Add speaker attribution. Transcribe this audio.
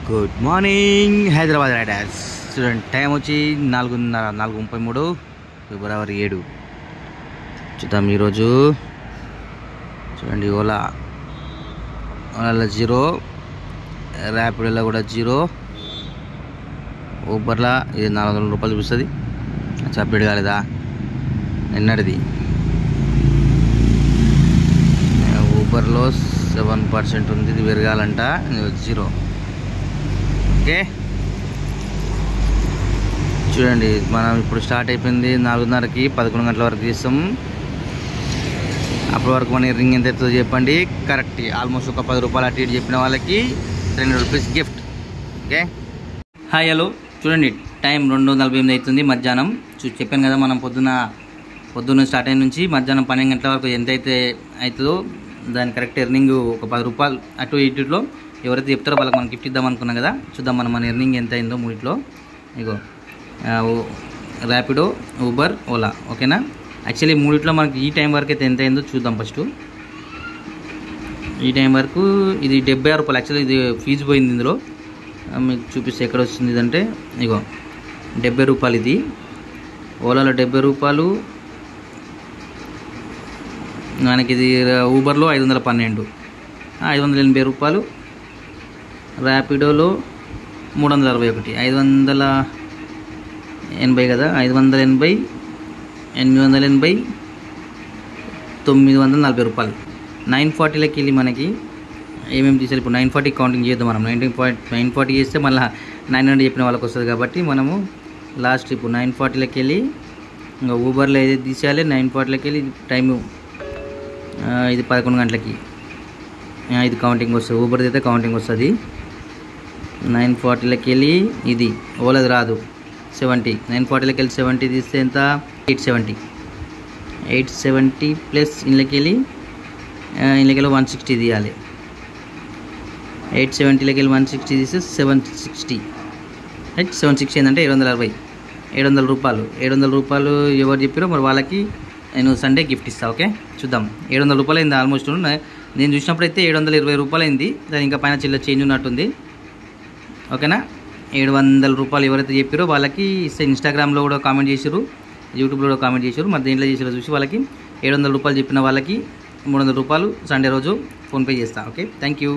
Speaker 1: Good morning Hyderabad riders. చూడండి time వచ్చి 4:33 ఫిబ్రవరి 7. చూద్దాం ఈరోజు. చూడండి ఓలాలో 0, ర్యాపిడోలో కూడా 0, ఊబర్లో ఇది 400 రూపాయలు చూపిస్తుంది. అప్డేట్ కాలేదా నిన్నటిది. ఊబర్లో 7% ఉంది, ఇది పెరగాలంట, 0. ఓకే చూడండి, మనం ఇప్పుడు స్టార్ట్ అయిపోయింది 4:30కి, 11 గంటల వరకు తీస్తాం. అప్పటి వరకు మన రింగ్ ఎంత అవుతుందో చెప్పండి. కరెక్ట్ ఆల్మోస్ట్ ఒక 10 రూపాయలు అటు ఇటు చెప్పిన వాళ్ళకి 200 rupees gift. Okay hi hello. చూడండి టైం 2:48 అవుతుంది మధ్యాహ్నం. చెప్పాను కదా, మనం పొద్దున్న స్టార్ట్ అయిన నుంచి మధ్యాహ్నం 12 గంటల వరకు ఎంత అయితే అవుతుందో దాని కరెక్ట్ ఎర్నింగ్ ఒక 10 రూపాయలు అటు ఇటులో ఎవరైతే చెప్తారో వాళ్ళకి మనం గిఫ్ట్ ఇద్దాం అనుకున్నాం కదా. చూద్దాం మన ఎర్నింగ్ ఎంత అయిందో మూడిట్లో. ఇగో ర్యాపిడో, ఊబర్, ఓలా. ఓకేనా, యాక్చువల్లీ మూడిట్లో మనకి ఈ టైం వరకు అయితే ఎంత అయిందో చూద్దాం. ఫస్ట్ ఈ టైం వరకు ఇది 76 రూపాయలు. యాక్చువల్లీ ఇది ఫీజు పోయింది. ఇందులో మీకు చూపిస్తే ఎక్కడ వస్తుంది ఇదంటే, ఇగో 70 రూపాయలు ఇది. ఓలాలో 70 రూపాయలు, మనకి ఇది ఊబర్లో 512, 580 రూపాయలు. ర్యాపిడోలో 361, 580 కదా, 580, 880, 940 రూపాయలు. 940లోకి వెళ్ళి మనకి ఏమేమి తీసారు ఇప్పుడు 940 కౌంటింగ్ చేద్దాం. మనం 940 చేస్తే మళ్ళీ 900 చెప్పిన వాళ్ళకి వస్తుంది కాబట్టి మనము లాస్ట్ ఇప్పుడు 940లోకి వెళ్ళి ఇంకా ఊబర్లో ఏదైతే తీసేయాలి 940లోకి వెళ్ళి టైము ఇది 11 గంటలకి ఇది కౌంటింగ్ వస్తుంది. ఊబర్ది అయితే కౌంటింగ్ వస్తుంది. 940లోకి వెళ్ళి ఇది ఓలాది రాదు 70. 940లోకి వెళ్ళి 70 తీస్తే ఎంత, 870 ప్లస్ ఇళ్ళకి వెళ్ళి 160 తీయాలి. 870లోకి వెళ్ళి 160 తీస్తే 760 ఏంటంటే 700 రూపాయలు. 700 రూపాయలు ఎవరు చెప్పారో మరి వాళ్ళకి నేను సండే గిఫ్ట్ ఇస్తాను. ఓకే చూద్దాం. 700 రూపాయలు అయింది ఆల్మోస్ట్. నేను చూసినప్పుడు అయితే 720 రూపాయలు అయింది. దాని ఇంకా పైన చిల్లర చేంజ్ ఉన్నట్టుంది. ఓకేనా, 700 రూపాయలు ఎవరైతే చెప్పారో వాళ్ళకి ఇస్తే. ఇన్స్టాగ్రామ్లో కూడా కామెంట్ చేశారు, యూట్యూబ్లో కూడా కామెంట్ చేశారు. మరి దేంట్లో చేసారో చూసి వాళ్ళకి 700 రూపాయలు చెప్పిన వాళ్ళకి 300 రూపాయలు సండే రోజు ఫోన్పే చేస్తాను. Okay thank you.